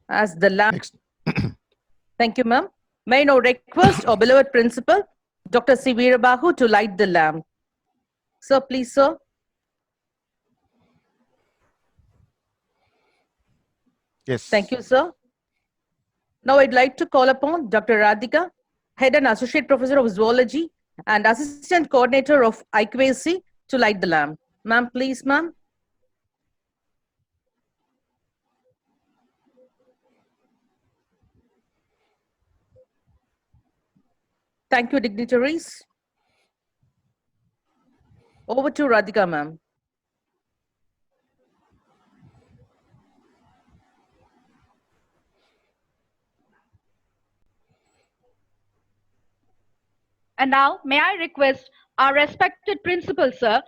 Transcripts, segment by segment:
as the lamp. Next. Thank you, ma'am. May I now request our beloved principal, Dr. C. Veerabahu, to light the lamp. Sir, please, sir. Yes. Thank you, sir. Now I'd like to call upon Dr. Radhika, Head and Associate Professor of Zoology and Assistant Coordinator of IQAC, to light the lamp. Ma'am, please, ma'am. Thank you, dignitaries. Over to Radhika, ma'am. And now, may I request our respected principal, sir,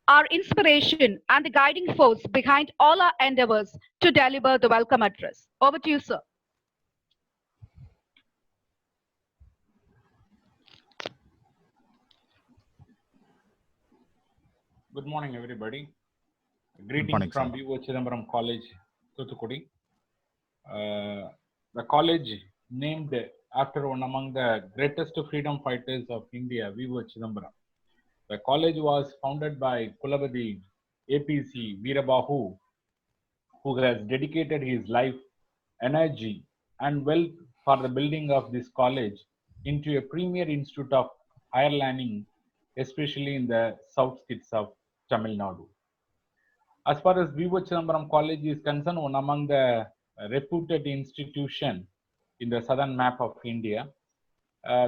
our inspiration and the guiding force behind all our endeavors to deliver the welcome address. Over to you, sir. Good morning, everybody. morning, Greetings from sir. V.O. Chidambaram College, Thuthukudi. The college named after one among the greatest freedom fighters of India, V.O. Chidambaram. The college was founded by Kulabadi APC Veerabahu, who has dedicated his life, energy, and wealth for the building of this college into a premier institute of higher learning, especially in the south skits of Tamil Nadu. As far as V.O. Chidambaram College is concerned, one among the reputed institution in the southern map of India.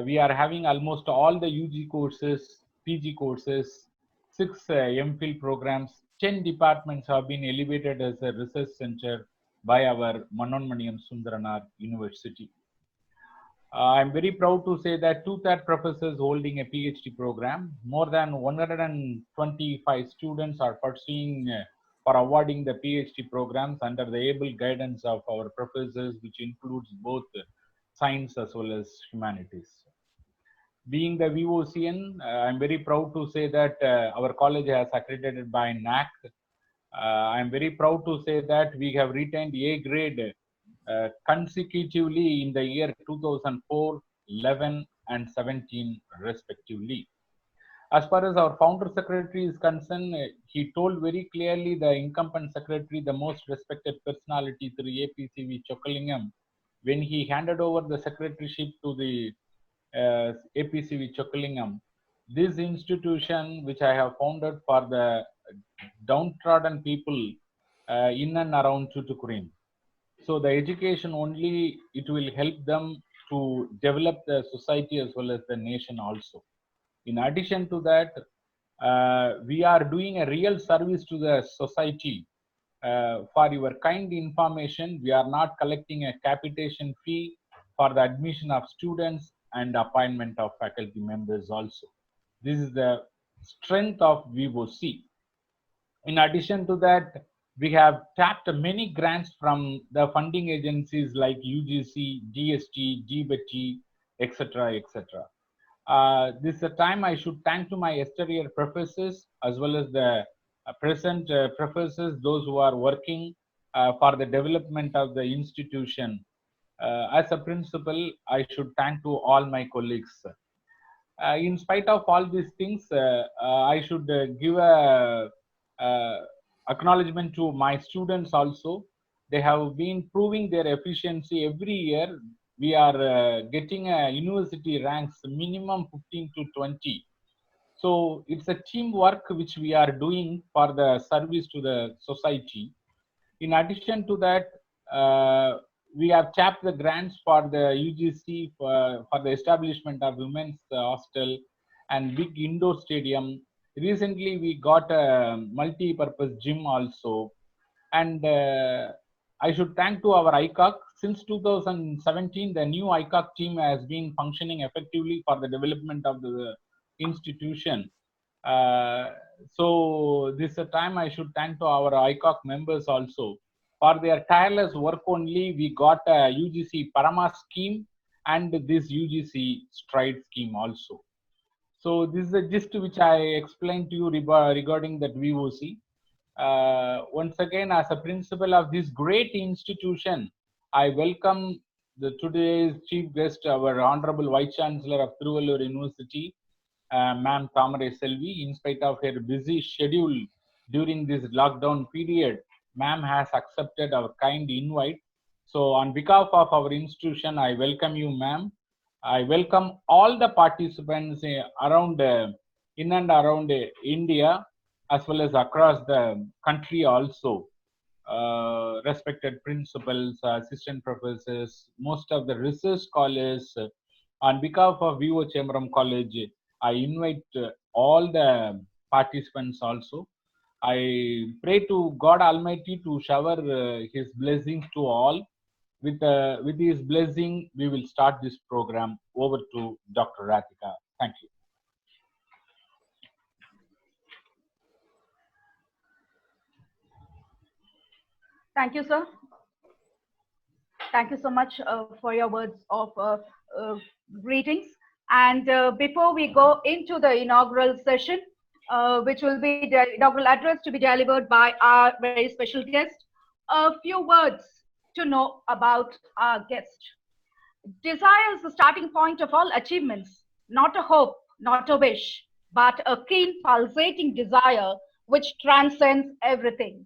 We are having almost all the UG courses, PG courses, 6 MPhil programs, 10 departments have been elevated as a research center by our Manonmaniam Sundaranar University. I'm very proud to say that 2/3 professors holding a PhD program, more than 125 students are pursuing for awarding the PhD programs under the able guidance of our professors, which includes both science as well as humanities. Being the VOCN, I'm very proud to say that our college has accredited by NAC. I'm very proud to say that we have retained A grade consecutively in the year 2004, 11, and 17, respectively. As far as our founder secretary is concerned, he told very clearly the incumbent secretary, the most respected personality through APCV Chokkalingam, when he handed over the secretaryship to the APCV Chokkalingam, this institution which I have founded for the downtrodden people in and around Tuticorin. So the education only, it will help them to develop the society as well as the nation also. In addition to that, we are doing a real service to the society. For your kind information, we are not collecting a capitation fee for the admission of students and appointment of faculty members also. This is the strength of VOC. In addition to that, we have tapped many grants from the funding agencies like UGC, GST, GBET, etc., etc. This is a time I should thank to my exterior professors as well as the present professors, those who are working for the development of the institution. As a principal, I should thank to all my colleagues. In spite of all these things, I should give a acknowledgement to my students also. They have been proving their efficiency every year. We are getting university ranks minimum 15 to 20. So it's a teamwork which we are doing for the service to the society. In addition to that, we have tapped the grants for the UGC for the establishment of women's hostel and big indoor stadium. Recently, we got a multi-purpose gym also. And I should thank to our ICOC. Since 2017, the new ICOC team has been functioning effectively for the development of the institution. So this is a time I should thank to our ICOC members also. For their tireless work only, we got a UGC Parama scheme and this UGC Stride scheme also. So this is the gist which I explained to you regarding that VOC. Once again, as a principal of this great institution, I welcome today's chief guest, our Honorable Vice Chancellor of Thiruvallur University, Ma'am Thamare Selvi. In spite of her busy schedule during this lockdown period, Ma'am has accepted our kind invite. So on behalf of our institution, I welcome you, Ma'am. I welcome all the participants around in and around India, as well as across the country also. Respected principals, assistant professors, most of the research scholars. On behalf of Vivo Chamberam College, I invite all the participants also. I pray to God Almighty to shower His blessings to all. With His blessing, we will start this program. Over to Dr. Radhika. Thank you. Thank you, sir. Thank you so much for your words of greetings. And before we go into the inaugural session, which will be the inaugural address to be delivered by our very special guest, a few words to know about our guest. Desire is the starting point of all achievements, not a hope, not a wish, but a keen pulsating desire which transcends everything.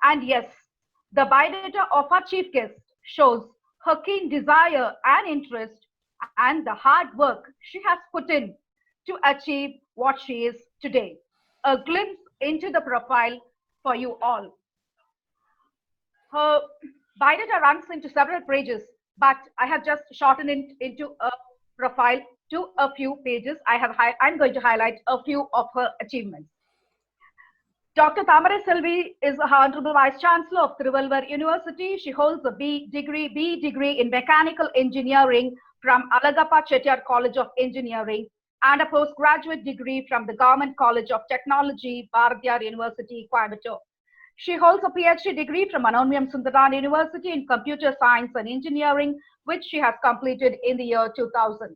And yes, the biodata of our chief guest shows her keen desire and interest and the hard work she has put in to achieve what she is today. A glimpse into the profile for you all. Her biodata runs into several pages, but I have just shortened it into a profile to a few pages. I'm going to highlight a few of her achievements. Dr. Thamare Selvi is the Honorable Vice Chancellor of Thiruvallur University. She holds a B degree in Mechanical Engineering from Alagappa Chettiar College of Engineering and a postgraduate degree from the Government College of Technology, Bharathiar University, Coimbatore. She holds a PhD degree from Manonnimaiam Sundararayan University in Computer Science and Engineering, which she has completed in the year 2000.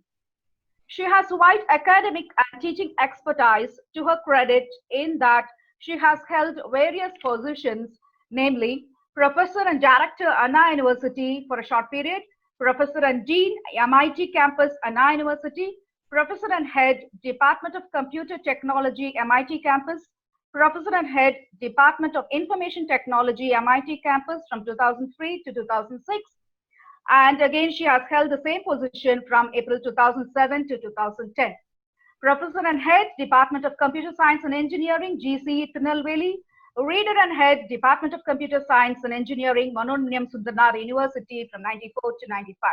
She has wide academic and teaching expertise to her credit in that she has held various positions, namely Professor and Director, Anna University for a short period, Professor and Dean, MIT Campus, Anna University, Professor and Head, Department of Computer Technology, MIT Campus, Professor and Head, Department of Information Technology, MIT Campus from 2003 to 2006. And again, she has held the same position from April 2007 to 2010. Professor and Head, Department of Computer Science and Engineering, GCE Tirunelveli, Reader and Head, Department of Computer Science and Engineering, Manonnimaiam Sundararayan University from 94 to 95.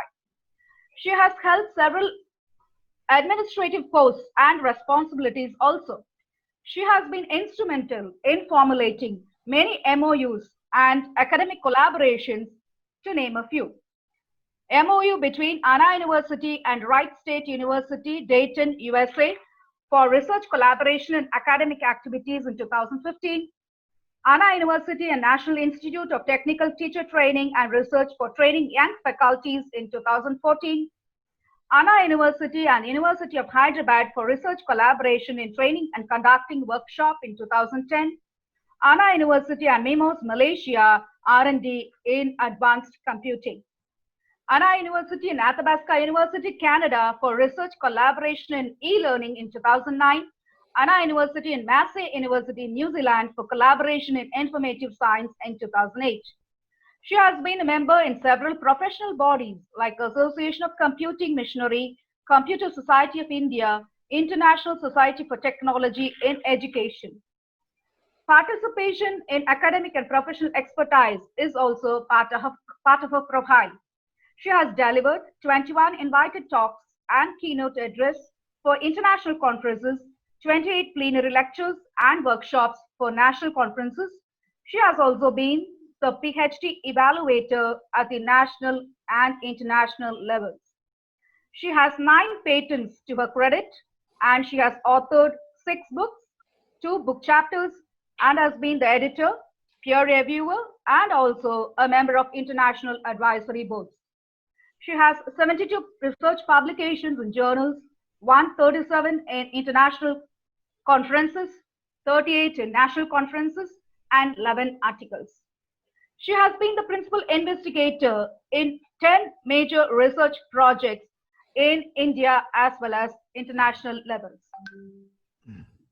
She has held several administrative posts and responsibilities also. She has been instrumental in formulating many MOUs and academic collaborations, to name a few. MOU between Anna University and Wright State University, Dayton, USA for research collaboration and academic activities in 2015. Anna University and National Institute of Technical Teacher Training and Research for training young faculties in 2014. Anna University and University of Hyderabad for research collaboration in training and conducting workshop in 2010. Anna University and MIMOS Malaysia R&D in advanced computing. Anna University and Athabasca University, Canada for research collaboration in e-learning in 2009. Anna University and Massey University, New Zealand for collaboration in informative science in 2008. She has been a member in several professional bodies like Association of Computing Missionary, Computer Society of India, International Society for Technology in Education. Participation in academic and professional expertise is also part of her profile. She has delivered 21 invited talks and keynote address for international conferences, 28 plenary lectures and workshops for national conferences. She has also been the PhD evaluator at the national and international levels. She has 9 patents to her credit, and she has authored 6 books, 2 book chapters, and has been the editor, peer reviewer, and also a member of international advisory boards. She has 72 research publications in journals, 137 in international conferences, 38 in national conferences, and 11 articles. She has been the principal investigator in 10 major research projects in India as well as international levels,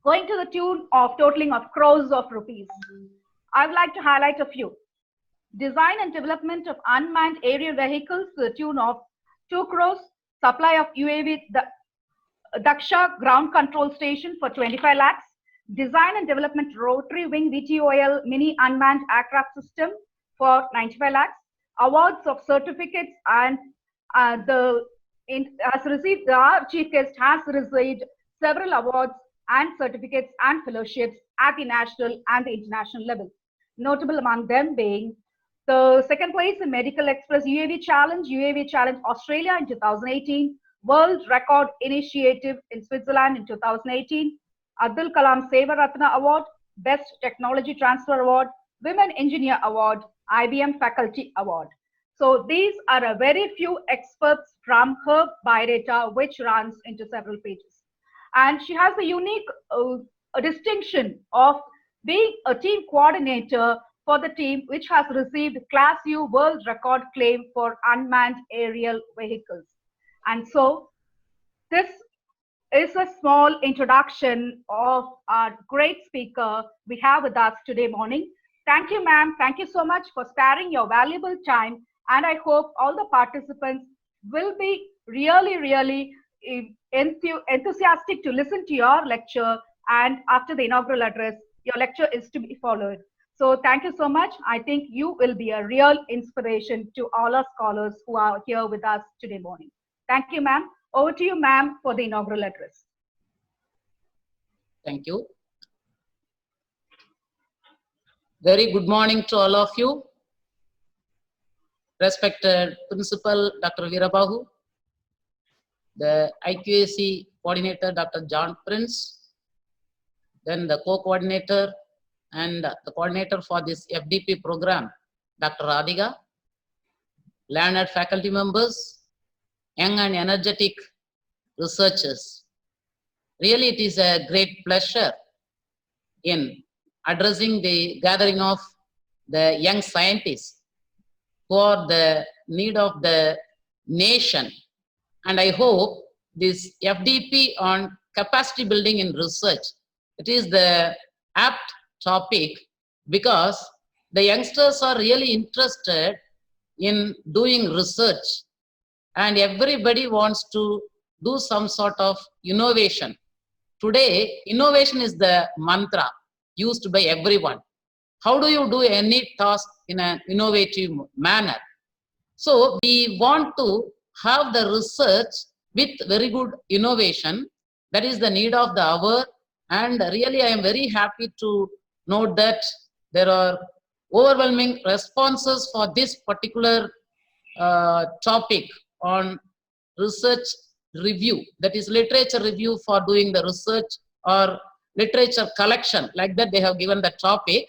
going to the tune of totaling of crores of rupees. I would like to highlight a few. Design and development of unmanned aerial vehicles to the tune of 2 crores, supply of UAV, the Daksha ground control station for 25 lakhs, design and development rotary wing VTOL mini unmanned aircraft system for 95 lakhs, awards of certificates, and our chief guest has received several awards and certificates and fellowships at the national and the international level. Notable among them being the second place in Medical Express UAV Challenge Australia in 2018, World Record Initiative in Switzerland in 2018, Abdul Kalam Seva Ratna Award, Best Technology Transfer Award, Women Engineer Award, IBM Faculty Award. So these are a very few experts from her biodata, which runs into several pages. And she has the unique distinction of being a team coordinator for the team which has received Class U world record claim for unmanned aerial vehicles. And so this is a small introduction of our great speaker we have with us today morning. Thank you, ma'am. Thank you so much for sparing your valuable time. And I hope all the participants will be really enthusiastic to listen to your lecture. And after the inaugural address, your lecture is to be followed. So thank you so much. I think you will be a real inspiration to all our scholars who are here with us today morning. Thank you, ma'am. Over to you, ma'am, for the inaugural address. Thank you. Very good morning to all of you. Respected Principal Dr. Veerabahu, the IQAC Coordinator Dr. John Prince, then the co-coordinator and the coordinator for this FDP program, Dr. Radhika, learned faculty members, young and energetic researchers. Really, it is a great pleasure in addressing the gathering of the young scientists for the need of the nation. And I hope this FDP on capacity building in research, it is the apt topic because the youngsters are really interested in doing research and everybody wants to do some sort of innovation. Today, innovation is the mantra used by everyone. How do you do any task in an innovative manner? So we want to have the research with very good innovation. That is the need of the hour. And really, I am very happy to note that there are overwhelming responses for this particular topic on research review, that is literature review for doing the research or literature collection, like that they have given the topic.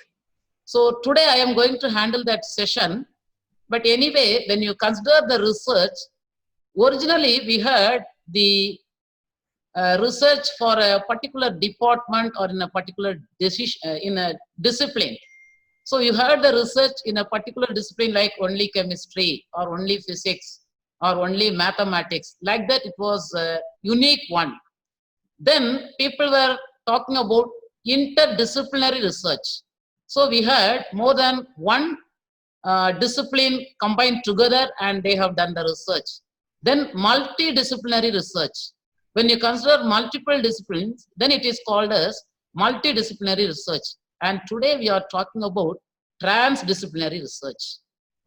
So today I am going to handle that session. But anyway, when you consider the research, originally we had the research for a particular department or in a particular in a discipline. So you had the research in a particular discipline like only chemistry or only physics or only mathematics. Like that, it was a unique one. Then people were talking about interdisciplinary research. So we had more than one discipline combined together and they have done the research. Then multidisciplinary research. When you consider multiple disciplines, then it is called as multidisciplinary research. And today we are talking about transdisciplinary research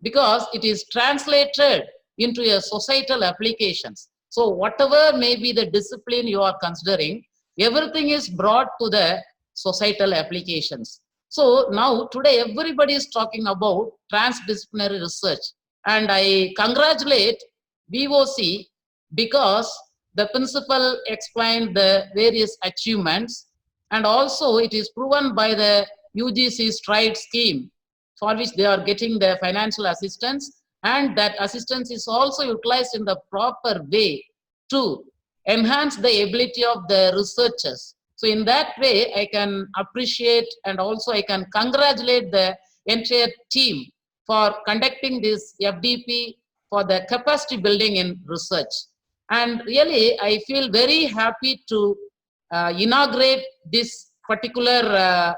because it is translated into a societal applications. So whatever may be the discipline you are considering, everything is brought to the societal applications. So now today everybody is talking about transdisciplinary research. And I congratulate VOC because the principal explained the various achievements, and also it is proven by the UGC STRIDE scheme for which they are getting the financial assistance, and that assistance is also utilized in the proper way to enhance the ability of the researchers. So in that way, I can appreciate and also I can congratulate the entire team for conducting this FDP for the capacity building in research. And really, I feel very happy to inaugurate this particular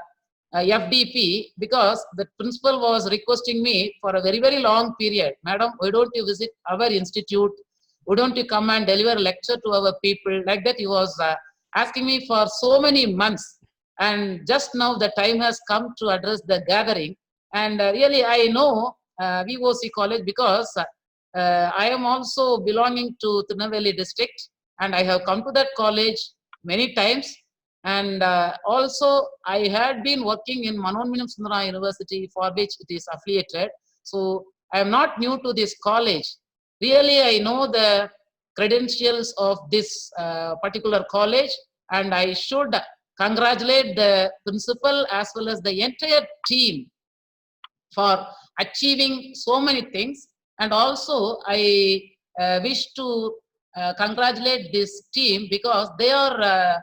FDP, because the principal was requesting me for a very, very long period. Madam, why don't you visit our institute? Why don't you come and deliver a lecture to our people? Like that, he was asking me for so many months. And just now the time has come to address the gathering. And really, I know VOC College because I am also belonging to Tirunelveli district, and I have come to that college many times. And also, I had been working in Manoenmiyam Sundaraya University, for which it is affiliated. So I am not new to this college. Really, I know the credentials of this particular college, and I should congratulate the principal as well as the entire team for achieving so many things. And also, I wish to congratulate this team because they are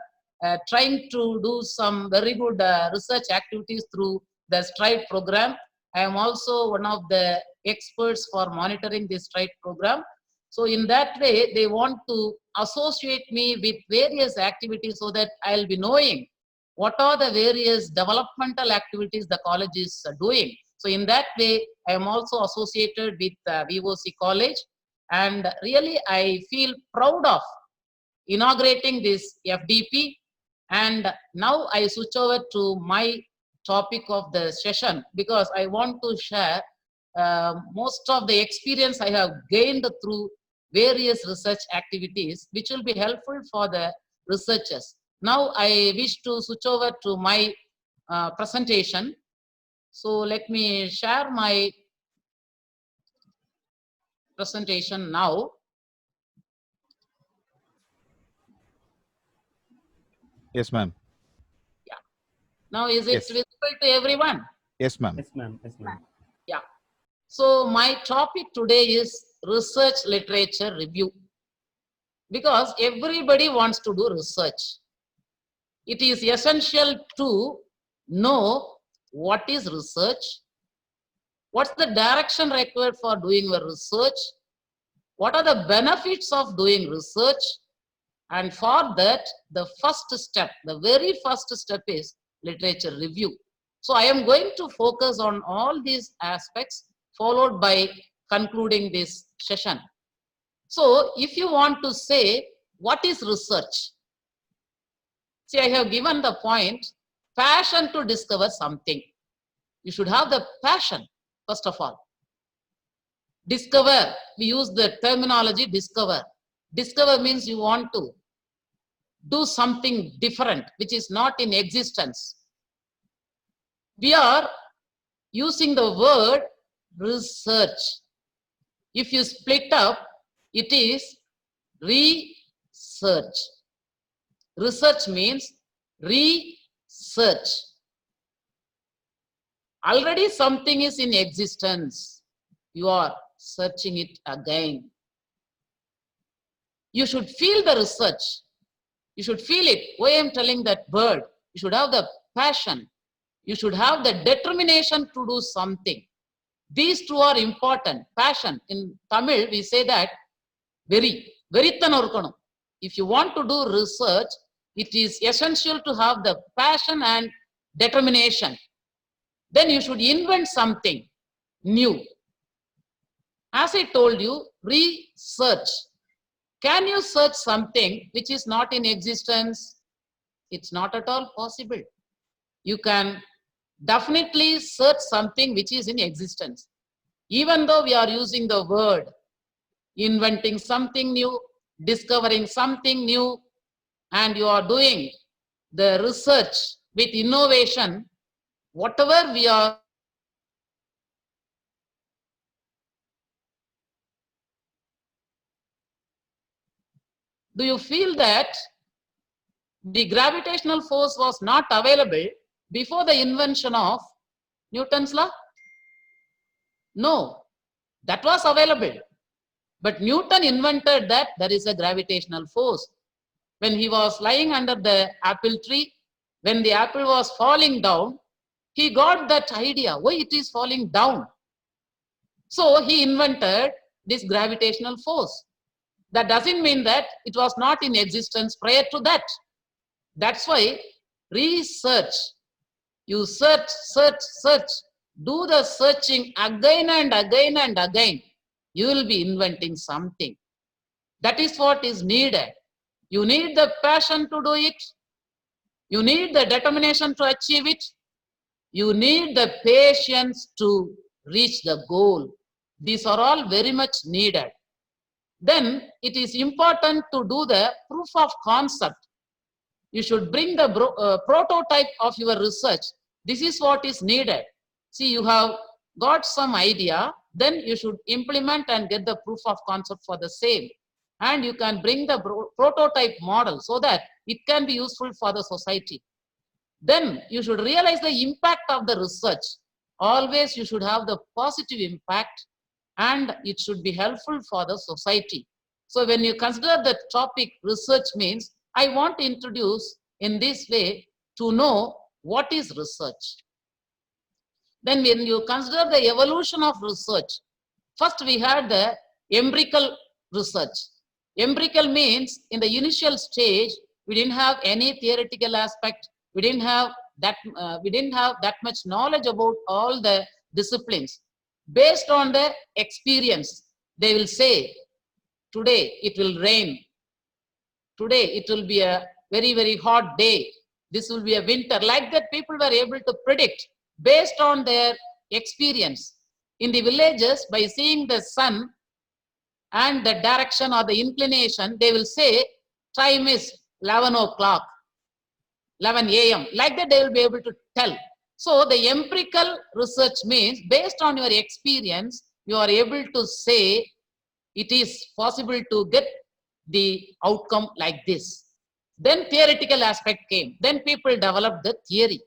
trying to do some very good research activities through the STRIDE program. I am also one of the experts for monitoring this STRIDE program. So in that way, they want to associate me with various activities so that I'll be knowing what are the various developmental activities the college is doing. So in that way, I am also associated with VOC College. And really, I feel proud of inaugurating this FDP. And now I switch over to my topic of the session, because I want to share most of the experience I have gained through various research activities, which will be helpful for the researchers. Now I wish to switch over to my presentation. So let me share my presentation now. Yes, ma'am. Now is it Yes. visible to everyone? Yes, ma'am. Yes, ma'am. Yes, ma'am. Yeah. So my topic today is research literature review, because everybody wants to do research. It is essential to know what is research, what's the direction required for doing your research, what are the benefits of doing research, and for that, the first step, the very first step is literature review. So I am going to focus on all these aspects, followed by concluding this session. So if you want to say, what is research? See, I have given the point, passion to discover something. You should have the passion, first of all. Discover, we use the terminology discover. Discover means you want to do something different, which is not in existence. We are using the word research. If you split up, it is research. Research means research. Already something is in existence. You are searching it again. You should feel the research. You should feel it. Why I am telling that word? You should have the passion. You should have the determination to do something. These two are important. Passion. In Tamil, we say that very irukkanum. If you want to do research, it is essential to have the passion and determination. Then you should invent something new. As I told you, research. Can you search something which is not in existence? It's not at all possible. You can definitely search something which is in existence. Even though we are using the word inventing something new, discovering something new, and you are doing the research with innovation, whatever we are do you feel that the gravitational force was not available before the invention of Newton's law? No, that was available. But Newton invented that there is a gravitational force. When he was lying under the apple tree, when the apple was falling down, he got that idea, why it is falling down. So he invented this gravitational force. That doesn't mean that it was not in existence prior to that. That's why research, you search, search, search, do the searching again and again and again. You will be inventing something. That is what is needed. You need the passion to do it. You need the determination to achieve it. You need the patience to reach the goal. These are all very much needed. Then it is important to do the proof of concept. You should bring the prototype of your research. This is what is needed. See, you have got some idea, then you should implement and get the proof of concept for the same. And you can bring the prototype model so that it can be useful for the society. Then you should realize the impact of the research. Always you should have the positive impact and it should be helpful for the society. So when you consider the topic research means, I want to introduce in this way to know what is research. Then when you consider the evolution of research, first we had the empirical research. Empirical means in the initial stage, we didn't have any theoretical aspect. We didn't have that much knowledge about all the disciplines. Based on the experience, they will say, today it will rain. Today it will be a very, very hot day. This will be a winter. Like that, people were able to predict based on their experience. In the villages, by seeing the sun and the direction or the inclination, they will say, time is 11 o'clock, 11 a.m. Like that, they will be able to tell. So the empirical research means based on your experience, you are able to say it is possible to get the outcome like this. Then theoretical aspect came. Then people developed the theory.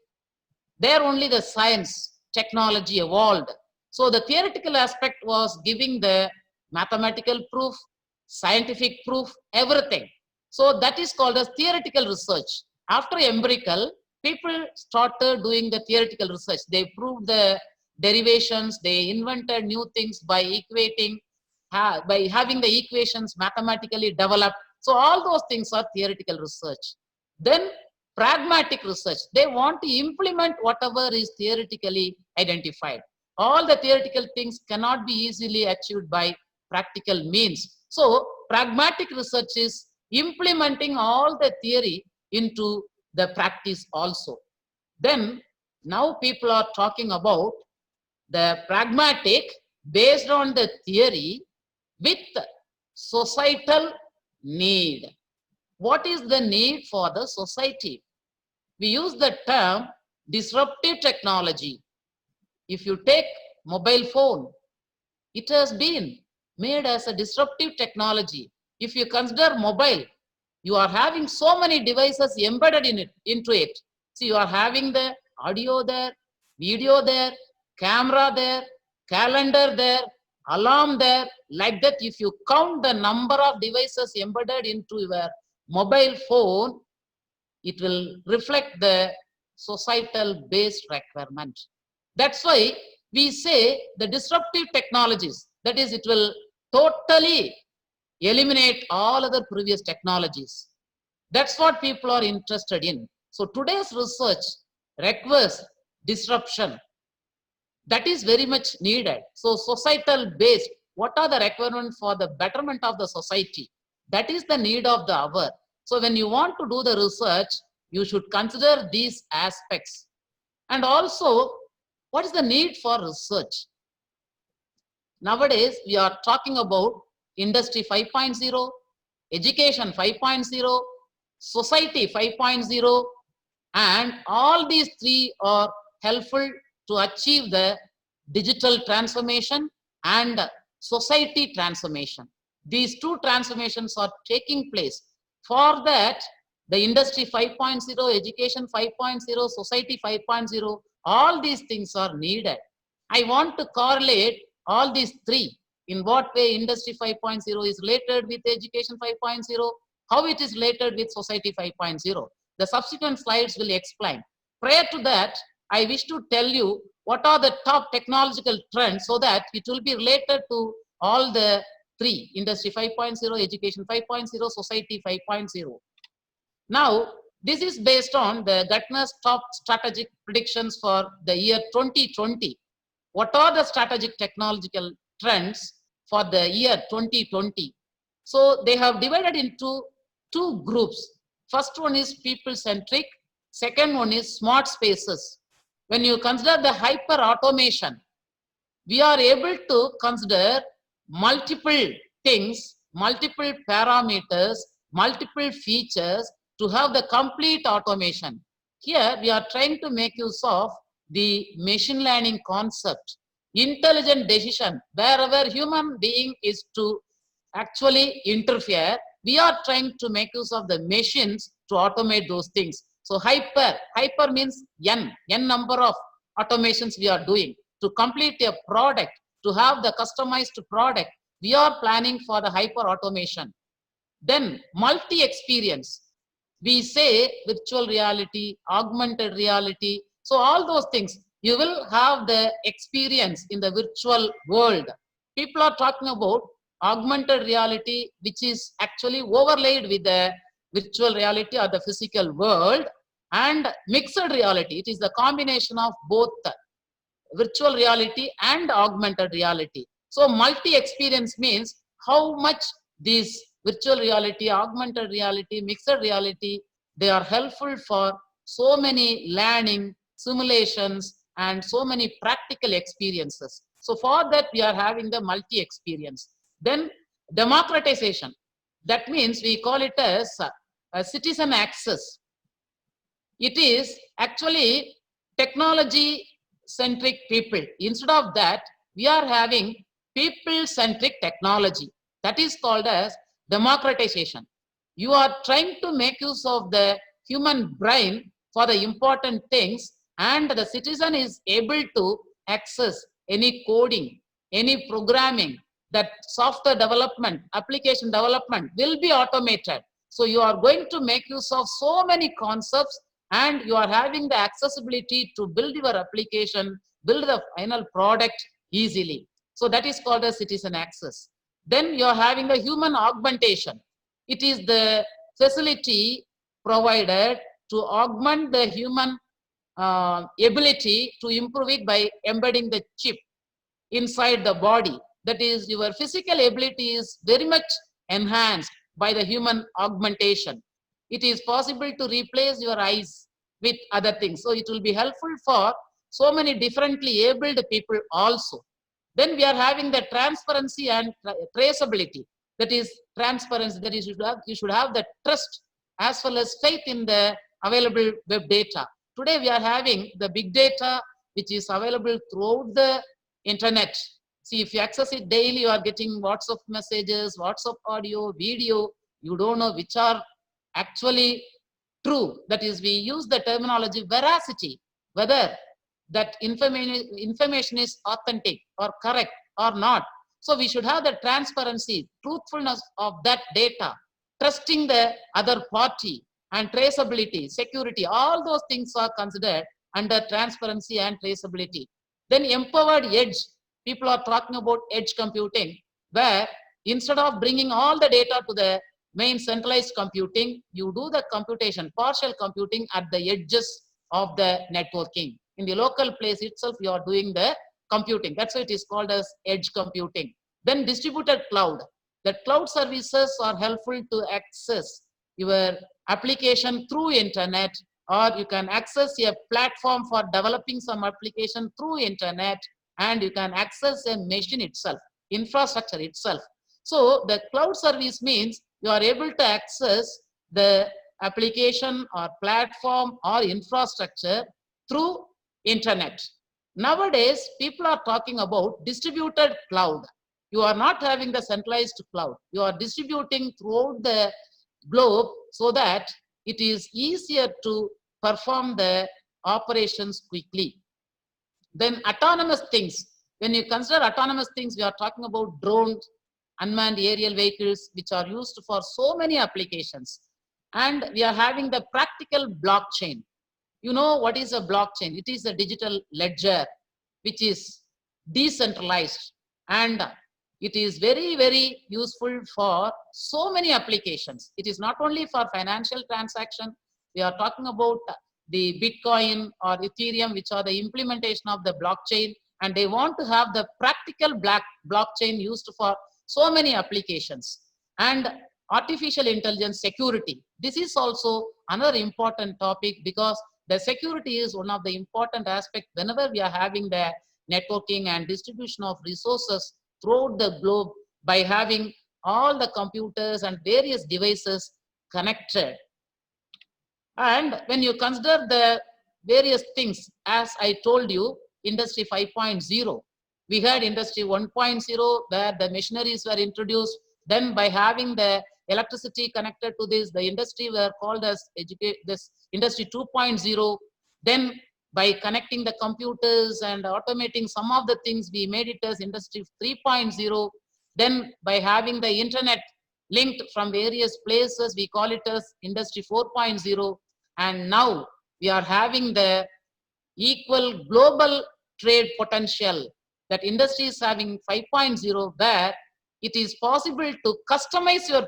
There only the science, technology evolved. So the theoretical aspect was giving the mathematical proof, scientific proof, everything. So that is called as theoretical research. After empirical, people started doing the theoretical research. They proved the derivations, they invented new things by equating, by having the equations mathematically developed. So all those things are theoretical research. Then pragmatic research, they want to implement whatever is theoretically identified. All the theoretical things cannot be easily achieved by practical means. So pragmatic research is implementing all the theory into the practice also. Then now people are talking about the pragmatic based on the theory with societal need. What is the need for the society? We use the term disruptive technology. If you take mobile phone, it has been made as a disruptive technology. If you consider mobile, you are having so many devices embedded into it. So you are having the audio there, video there, camera there, calendar there, alarm there. Like that, if you count the number of devices embedded into your mobile phone, it will reflect the societal based requirement. That's why we say the disruptive technologies, that is, it will totally eliminate all other previous technologies. That's what people are interested in. So today's research requires disruption. That is very much needed. So societal based, what are the requirements for the betterment of the society? That is the need of the hour. So when you want to do the research, you should consider these aspects. And also, what is the need for research? Nowadays, we are talking about Industry 5.0, Education 5.0, Society 5.0, and all these three are helpful to achieve the digital transformation and society transformation. These two transformations are taking place. For that, the Industry 5.0, Education 5.0, Society 5.0, all these things are needed. I want to correlate all these three. In what way Industry 5.0 is related with Education 5.0, how it is related with Society 5.0. The subsequent slides will explain. Prior to that, I wish to tell you what are the top technological trends so that it will be related to all the three: Industry 5.0, Education 5.0, Society 5.0. Now, this is based on the Gartner's top strategic predictions for the year 2020. What are the strategic technological trends for the year 2020? So they have divided into two groups. First one is people-centric. Second one is smart spaces. When you consider the hyper automation, we are able to consider multiple things, multiple parameters, multiple features to have the complete automation. Here we are trying to make use of the machine learning concept, intelligent decision. Wherever human being is to actually interfere, we are trying to make use of the machines to automate those things. So hyper means n number of automations we are doing to complete a product, to have the customized product. We are planning for the hyper automation. Then multi-experience. We say virtual reality, augmented reality. So all those things, you will have the experience in the virtual world. People are talking about augmented reality, which is actually overlaid with the virtual reality or the physical world, and mixed reality. It is the combination of both virtual reality and augmented reality. So multi-experience means how much these virtual reality, augmented reality, mixed reality, they are helpful for so many learning, simulations, and so many practical experiences. So for that, we are having the multi-experience. Then democratization. That means we call it as citizen access. It is actually technology-centric people. Instead of that, we are having people-centric technology. That is called as democratization. You are trying to make use of the human brain for the important things, and the citizen is able to access any coding, any programming, that software development, application development will be automated. So you are going to make use of so many concepts, and you are having the accessibility to build your application, build the final product easily. So that is called as citizen access. Then you are having the human augmentation. It is the facility provided to augment the human ability to improve it by embedding the chip inside the body. That is, your physical ability is very much enhanced by the human augmentation. It is possible to replace your eyes with other things. So it will be helpful for so many differently abled people also. Then we are having the transparency and traceability. That is transparency, that is you should have the trust as well as faith in the available web data. Today we are having the big data which is available throughout the internet. See, if you access it daily, you are getting WhatsApp messages, WhatsApp audio, video. You don't know which are actually true. That is, we use the terminology veracity, whether that information is authentic or correct or not. So we should have the transparency, truthfulness of that data, trusting the other party, and traceability, security. All those things are considered under transparency and traceability. Then empowered edge. People are talking about edge computing, where instead of bringing all the data to the main centralized computing, you do the computation, partial computing at the edges of the networking. In the local place itself, you are doing the computing. That's why it is called as edge computing. Then distributed cloud. The cloud services are helpful to access your application through internet, or you can access a platform for developing some application through internet, and you can access a machine itself, infrastructure itself. So the cloud service means you are able to access the application or platform or infrastructure through internet. Nowadays, people are talking about distributed cloud. You are not having the centralized cloud. You are distributing throughout the globe so that it is easier to perform the operations quickly. Then autonomous things. When you consider autonomous things, we are talking about drones, unmanned aerial vehicles, which are used for so many applications. And we are having the practical blockchain. You know what is a blockchain? It is a digital ledger which is decentralized, and it is very, very useful for so many applications. It is not only for financial transaction. We are talking about the Bitcoin or Ethereum, which are the implementation of the blockchain, and they want to have the practical blockchain used for so many applications. And artificial intelligence security. This is also another important topic, because the security is one of the important aspects whenever we are having the networking and distribution of resources throughout the globe, by having all the computers and various devices connected. And when you consider the various things, as I told you, Industry 5.0, we had Industry 1.0 where the machineries were introduced. Then by having the electricity connected to this, the industry were called as this Industry 2.0. Then by connecting the computers and automating some of the things, we made it as Industry 3.0. Then by having the internet linked from various places, we call it as Industry 4.0. And now we are having the equal global trade potential, that industry is having 5.0, where it is possible to customize your